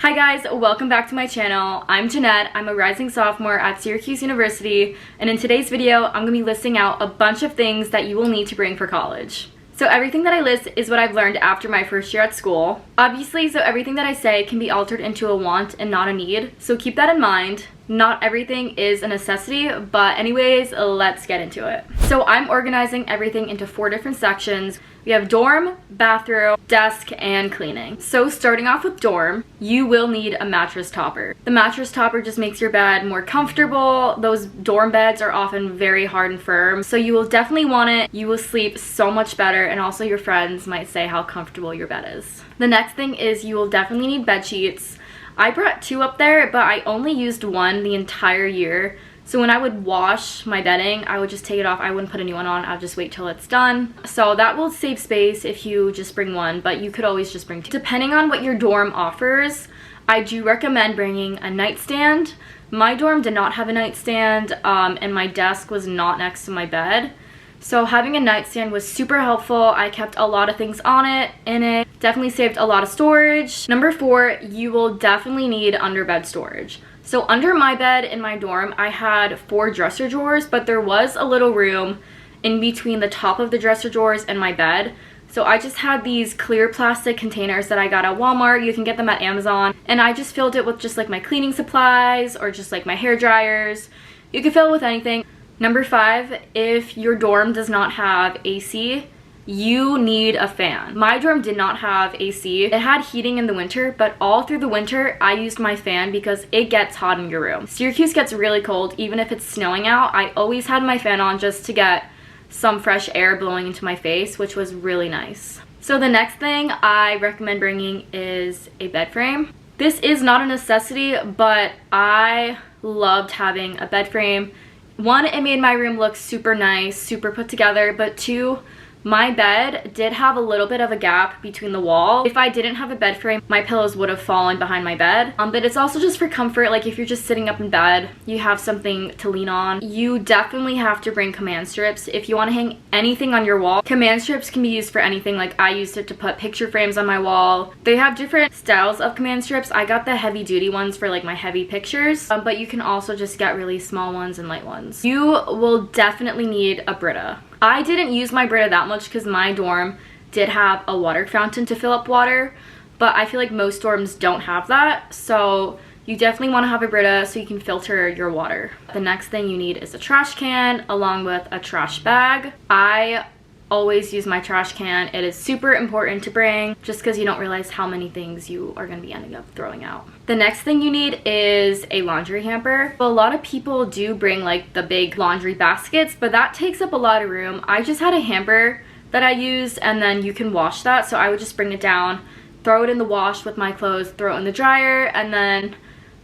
Hi guys, welcome back to my channel. I'm Jeanette. I'm a rising sophomore at Syracuse University, and in today's video, I'm going to be listing out a bunch of things that you will need to bring for college. So everything that I list is what I've learned after my first year at school. Obviously, so everything that I say can be altered into a want and not a need, so keep that in mind. Not everything is a necessity, but anyways, let's get into it. So I'm organizing everything into 4 different sections. We have dorm, bathroom, desk, and cleaning. So starting off with dorm, you will need a mattress topper. The mattress topper just makes your bed more comfortable. Those dorm beds are often very hard and firm, so you will definitely want it. You will sleep so much better, and also your friends might say how comfortable your bed is. The next thing is you will definitely need bed sheets. I brought 2 up there, but I only used 1 the entire year. So when I would wash my bedding, I would just take it off. I wouldn't put a new one on. I'll just wait till it's done. So that will save space if you just bring 1, but you could always just bring 2. Depending on what your dorm offers, I do recommend bringing a nightstand. My dorm did not have a nightstand, and my desk was not next to my bed. So having a nightstand was super helpful. I kept a lot of things on it, in it. Definitely saved a lot of storage. Number 4, you will definitely need underbed storage. So under my bed in my dorm, I had 4 dresser drawers, but there was a little room in between the top of the dresser drawers and my bed. So I just had these clear plastic containers that I got at Walmart. You can get them at Amazon. And I just filled it with just like my cleaning supplies or just like my hair dryers. You can fill it with anything. Number 5, if your dorm does not have AC, you need a fan. My dorm did not have AC. It had heating in the winter, but all through the winter, I used my fan because it gets hot in your room. Syracuse gets really cold, even if it's snowing out. I always had my fan on just to get some fresh air blowing into my face, which was really nice. So the next thing I recommend bringing is a bed frame. This is not a necessity, but I loved having a bed frame. 1, it made my room look super nice, super put together, but 2, my bed did have a little bit of a gap between the wall. If I didn't have a bed frame, my pillows would have fallen behind my bed. But it's also just for comfort, like if you're just sitting up in bed, you have something to lean on. You definitely have to bring command strips. If you want to hang anything on your wall, command strips can be used for anything. Like I used it to put picture frames on my wall. They have different styles of command strips. I got the heavy duty ones for like my heavy pictures, but you can also just get really small ones and light ones. You will definitely need a Brita. I didn't use my Brita that much because my dorm did have a water fountain to fill up water, but I feel like most dorms don't have that, so you definitely want to have a Brita so you can filter your water. The next thing you need is a trash can along with a trash bag. I always use my trash can. It is super important to bring just because you don't realize how many things you are going to be ending up throwing out. The next thing you need is a laundry hamper. A lot of people do bring like the big laundry baskets, but that takes up a lot of room. I just had a hamper that I used, and then you can wash that. So I would just bring it down, throw it in the wash with my clothes, throw it in the dryer, and then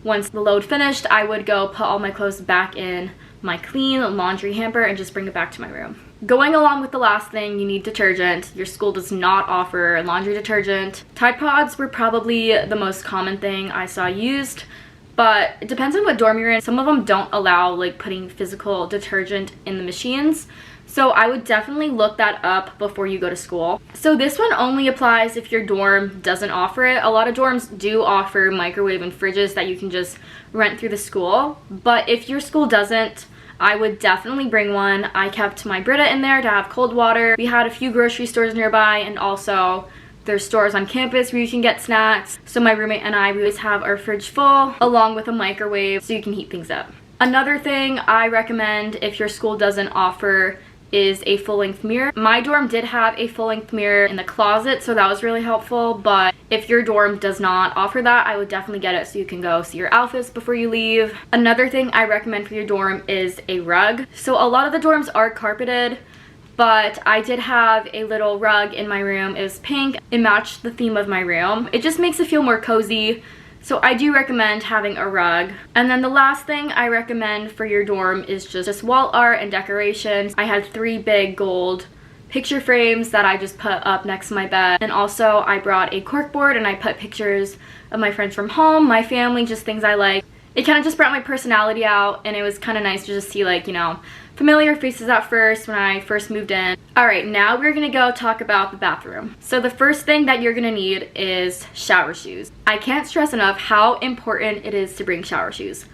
once the load finished, I would go put all my clothes back in my clean laundry hamper and just bring it back to my room. Going along with the last thing, you need detergent. Your school does not offer laundry detergent. Tide Pods were probably the most common thing I saw used, but it depends on what dorm you're in. Some of them don't allow like putting physical detergent in the machines, so I would definitely look that up before you go to school. So this one only applies if your dorm doesn't offer it. A lot of dorms do offer microwave and fridges that you can just rent through the school, but if your school doesn't, I would definitely bring one. I kept my Brita in there to have cold water. We had a few grocery stores nearby, and also there's stores on campus where you can get snacks. So my roommate and I, we always have our fridge full along with a microwave so you can heat things up. Another thing I recommend if your school doesn't offer is a full-length mirror. My dorm did have a full-length mirror in the closet, so that was really helpful, but if your dorm does not offer that, I would definitely get it so you can go see your outfits before you leave. Another thing I recommend for your dorm is a rug. So a lot of the dorms are carpeted, but I did have a little rug in my room. It was pink. It matched the theme of my room. It just makes it feel more cozy. So I do recommend having a rug. And then the last thing I recommend for your dorm is just wall art and decorations. I had 3 big gold picture frames that I just put up next to my bed. And also I brought a corkboard and I put pictures of my friends from home, my family, just things I like. It kind of just brought my personality out, and it was kind of nice to just see, like, you know, familiar faces at first when I first moved in. Alright, now we're gonna go talk about the bathroom. So the first thing that you're gonna need is shower shoes. I can't stress enough how important it is to bring shower shoes.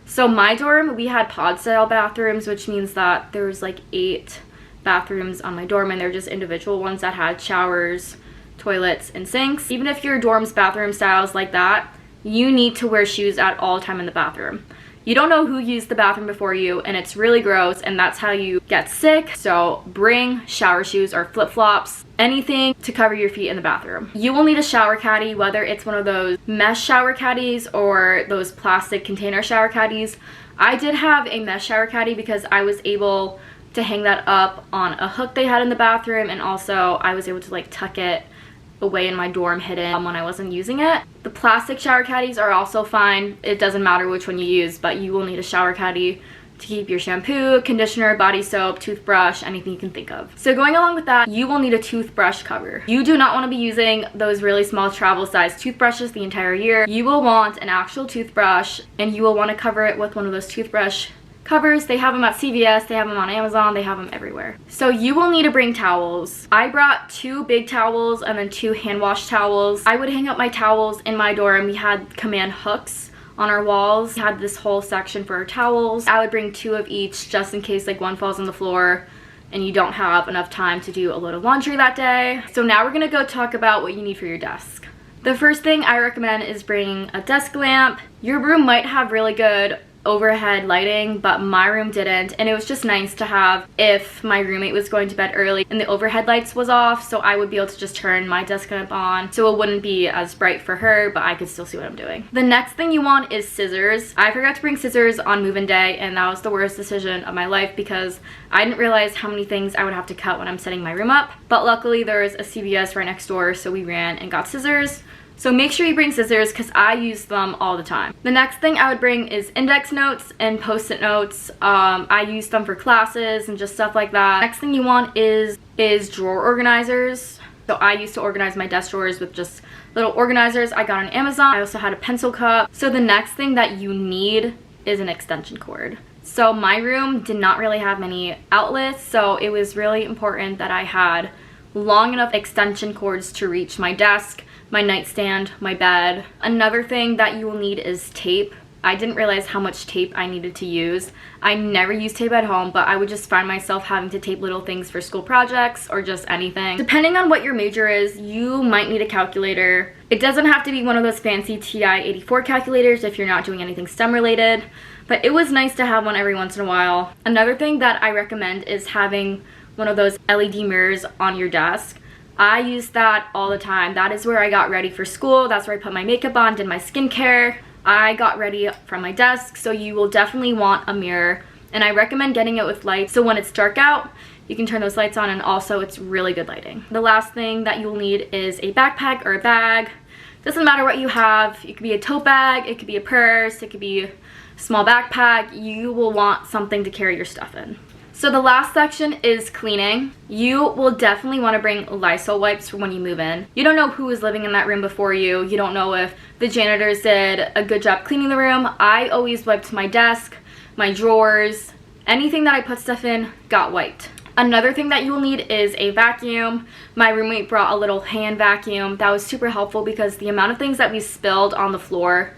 So my dorm, we had pod style bathrooms, which means that there was like 8 bathrooms on my dorm, and they're just individual ones that had showers, toilets, and sinks. Even if your dorm's bathroom style is like that, you need to wear shoes at all time in the bathroom. You don't know who used the bathroom before you, and it's really gross, and that's how you get sick. So bring shower shoes or flip-flops, anything to cover your feet in the bathroom. You will need a shower caddy, whether it's one of those mesh shower caddies or those plastic container shower caddies. I did have a mesh shower caddy because I was able to hang that up on a hook they had in the bathroom, and also I was able to like tuck it away in my dorm hidden when I wasn't using it. The plastic shower caddies are also fine. It doesn't matter which one you use, but you will need a shower caddy to keep your shampoo, conditioner, body soap, toothbrush, anything you can think of. So going along with that, you will need a toothbrush cover. You do not want to be using those really small travel size toothbrushes the entire year. You will want an actual toothbrush, and you will want to cover it with one of those toothbrush covers. They have them at CVS, they have them on Amazon, they have them everywhere. So you will need to bring towels. I brought 2 big towels and then 2 hand wash towels. I would hang up my towels in my dorm. We had command hooks on our walls. We had this whole section for our towels. I would bring 2 of each just in case like one falls on the floor and you don't have enough time to do a load of laundry that day. So now we're gonna go talk about what you need for your desk. The first thing I recommend is bringing a desk lamp. Your room might have really good overhead lighting, but my room didn't, and it was just nice to have if my roommate was going to bed early and the overhead lights was off, so I would be able to just turn my desk lamp on so it wouldn't be as bright for her, but I could still see what I'm doing. The next thing you want is scissors. I forgot to bring scissors on move-in day, and that was the worst decision of my life because I didn't realize how many things I would have to cut when I'm setting my room up, but luckily there was a CVS right next door, so we ran and got scissors. So make sure you bring scissors because I use them all the time. The next thing I would bring is index notes and post-it notes. I use them for classes and just stuff like that. Next thing you want is drawer organizers. So I used to organize my desk drawers with just little organizers I got on Amazon. I also had a pencil cup. So the next thing that you need is an extension cord. So my room did not really have many outlets, so it was really important that I had long enough extension cords to reach my desk, my nightstand, my bed. Another thing that you will need is tape. I didn't realize how much tape I needed to use. I never use tape at home, but I would just find myself having to tape little things for school projects or just anything. Depending on what your major is, you might need a calculator. It doesn't have to be one of those fancy TI-84 calculators if you're not doing anything STEM related, but it was nice to have one every once in a while. Another thing that I recommend is having one of those LED mirrors on your desk. I use that all the time. That is where I got ready for school. That's where I put my makeup on, did my skincare. I got ready from my desk, so you will definitely want a mirror. And I recommend getting it with lights, so when it's dark out, you can turn those lights on, and also it's really good lighting. The last thing that you will need is a backpack or a bag. Doesn't matter what you have. It could be a tote bag, it could be a purse, it could be a small backpack. You will want something to carry your stuff in. So the last section is cleaning. You will definitely want to bring Lysol wipes for when you move in. You don't know who was living in that room before you. You don't know if the janitors did a good job cleaning the room. I always wiped my desk, my drawers, anything that I put stuff in got wiped. Another thing that you will need is a vacuum. My roommate brought a little hand vacuum. That was super helpful because the amount of things that we spilled on the floor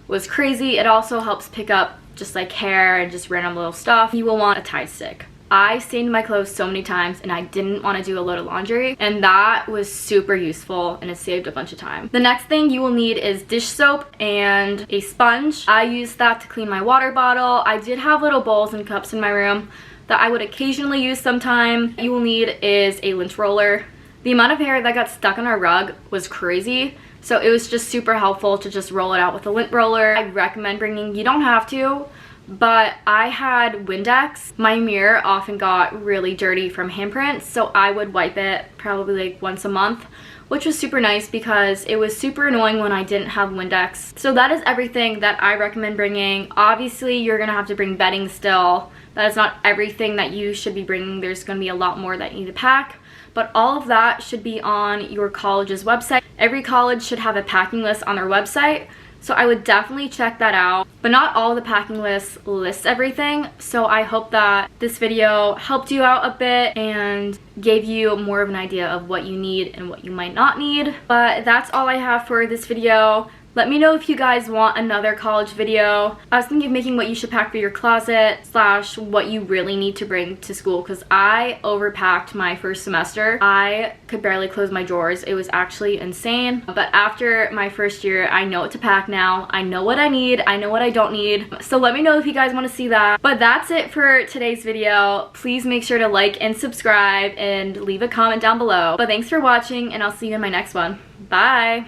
was crazy. It also helps pick up just like hair and just random little stuff. You will want a Tide stick. I stained my clothes so many times and I didn't want to do a load of laundry, and that was super useful and it saved a bunch of time. The next thing you will need is dish soap and a sponge. I used that to clean my water bottle. I did have little bowls and cups in my room that I would occasionally use sometime. You will need is a lint roller. The amount of hair that got stuck on our rug was crazy, so it was just super helpful to just roll it out with a lint roller. I recommend bringing, you don't have to, but I had Windex. My mirror often got really dirty from handprints, so I would wipe it probably like once a month, which was super nice because it was super annoying when I didn't have Windex. So that is everything that I recommend bringing. Obviously, you're gonna have to bring bedding still. That is not everything that you should be bringing. There's gonna be a lot more that you need to pack, but all of that should be on your college's website. Every college should have a packing list on their website, So I would definitely check that out. But not all the packing lists list everything. So I hope that this video helped you out a bit and gave you more of an idea of what you need and what you might not need. But that's all I have for this video. Let me know if you guys want another college video. I was thinking of making what you should pack for your closet / what you really need to bring to school, because I overpacked my first semester. I could barely close my drawers. It was actually insane. But after my first year, I know what to pack now. I know what I need. I know what I don't need. So let me know if you guys want to see that. But that's it for today's video. Please make sure to like and subscribe and leave a comment down below. But thanks for watching, and I'll see you in my next one. Bye!